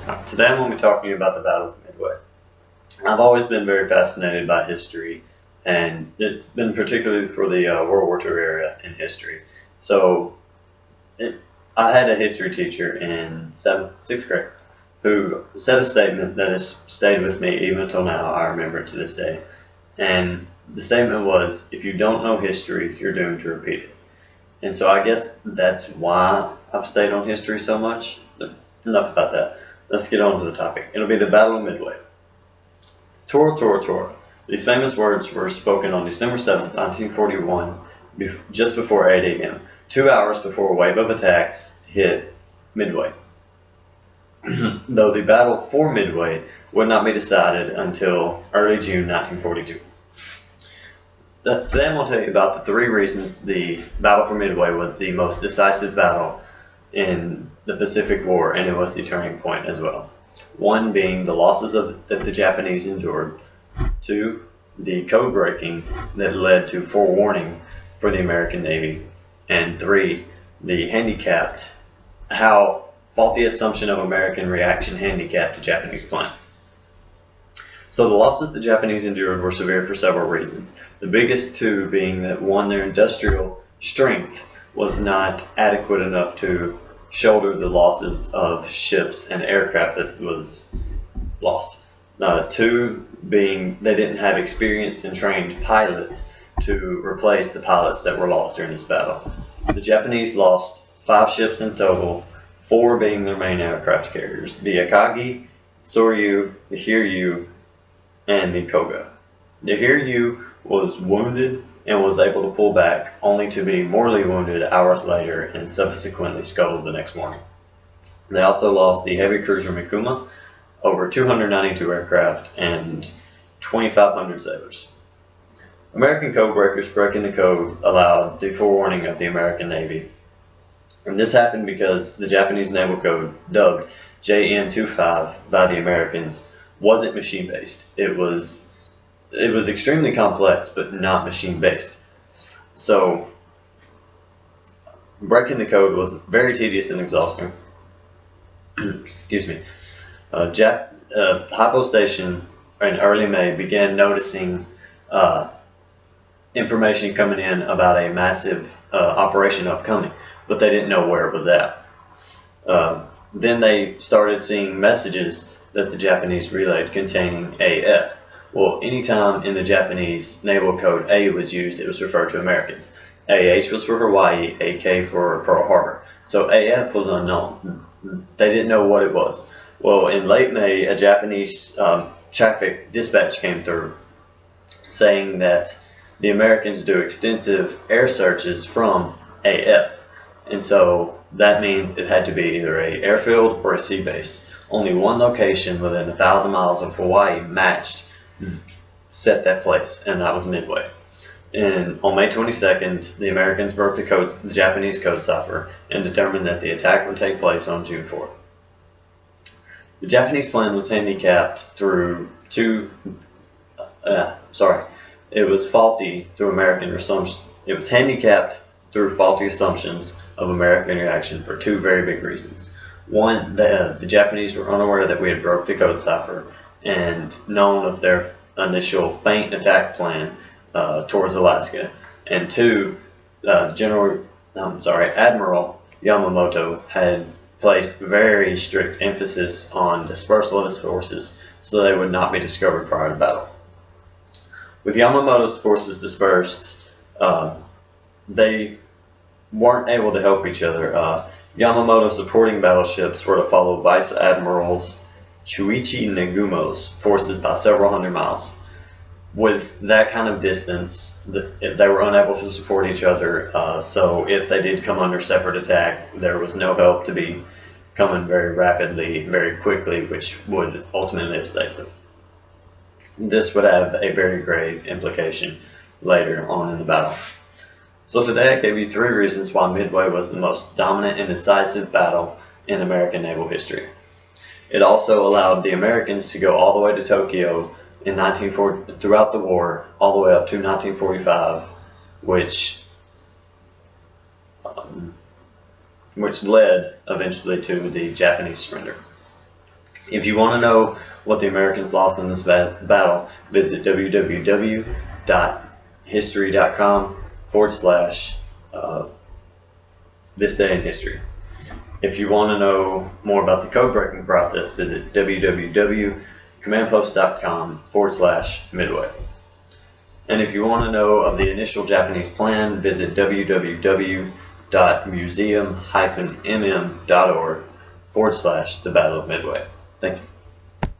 Today I'm going to be talking about the Battle of Midway. I've always been very fascinated by history, and it's been particularly for the World War II era in history. So it, I had a history teacher in sixth grade who said a statement that has stayed with me even until now. I remember it to this day. And the statement was, if you don't know history, you're doomed to repeat it. And so I guess that's why I've stayed on history so much. Enough about that. Let's get on to the topic. It'll be the Battle of Midway. Tora, Tora, Tora. These famous words were spoken on December 7th, 1941, just before 8 a.m., 2 hours before a wave of attacks hit Midway. Though the battle for Midway would not be decided until early June 1942. Today I'm going to tell you about the three reasons the Battle for Midway was the most decisive battle in the Pacific War, and it was the turning point as well. One being the losses that the Japanese endured. Two, the code breaking that led to forewarning for the American Navy. And three, the how faulty assumption of American reaction handicapped the Japanese plan. So the losses the Japanese endured were severe for several reasons. The biggest two being that one, their industrial strength was not adequate enough to shoulder the losses of ships and aircraft that was lost. Two being they didn't have experienced and trained pilots to replace the pilots that were lost during this battle. The Japanese lost 5 ships in total, 4 being their main aircraft carriers: the Akagi, Soryu, the Hiryu, and the Koga. The Hiryu was wounded and was able to pull back, only to be mortally wounded hours later and subsequently scuttled the next morning. They also lost the heavy cruiser Mikuma, over 292 aircraft, and 2,500 sailors. American code breakers breaking the code allowed the forewarning of the American Navy. And this happened because the Japanese naval code, dubbed JN-25 by the Americans, wasn't machine-based. It was extremely complex, but not machine-based. So breaking the code was very tedious and exhausting. Excuse me. Hypo Station in early May began noticing information coming in about a massive operation upcoming, but they didn't know where it was at. Then they started seeing messages that the Japanese relayed containing AF. Well, anytime in the Japanese naval code A was used, it was referred to Americans. AH was for Hawaii, AK for Pearl Harbor. So AF was unknown. They didn't know what it was. Well, in late May, a Japanese traffic dispatch came through saying that the Americans do extensive air searches from AF. And so that means it had to be either an airfield or a sea base. Only one location within 1,000 miles of Hawaii set that place, and that was Midway. And on May 22nd, the Americans broke the Japanese code cipher and determined that the attack would take place on June 4th. The Japanese plan was handicapped through it was faulty through American assumptions. It was handicapped through faulty assumptions of American reaction for 2 very big reasons. One, the Japanese were unaware that we had broke the code cipher and known of their initial feint attack plan towards Alaska. And two, Admiral Yamamoto had placed very strict emphasis on dispersal of his forces so they would not be discovered prior to battle. With Yamamoto's forces dispersed, they weren't able to help each other. Yamamoto's supporting battleships were to follow Vice Admirals Chuichi Nagumo's forces by several hundred miles. With that kind of distance, they were unable to support each other, so if they did come under separate attack, there was no help to be coming very rapidly, very quickly, which would ultimately have saved them. This would have a very grave implication later on in the battle. So today I gave you 3 reasons why Midway was the most dominant and decisive battle in American naval history. It also allowed the Americans to go all the way to Tokyo in throughout the war, all the way up to 1945, which led eventually to the Japanese surrender. If you want to know what the Americans lost in this battle, visit www.history.com/this day in history. If you want to know more about the code breaking process, visit www.commandpost.com/midway. And if you want to know of the initial Japanese plan, visit www.museum-mm.org/the Battle of Midway. Thank you.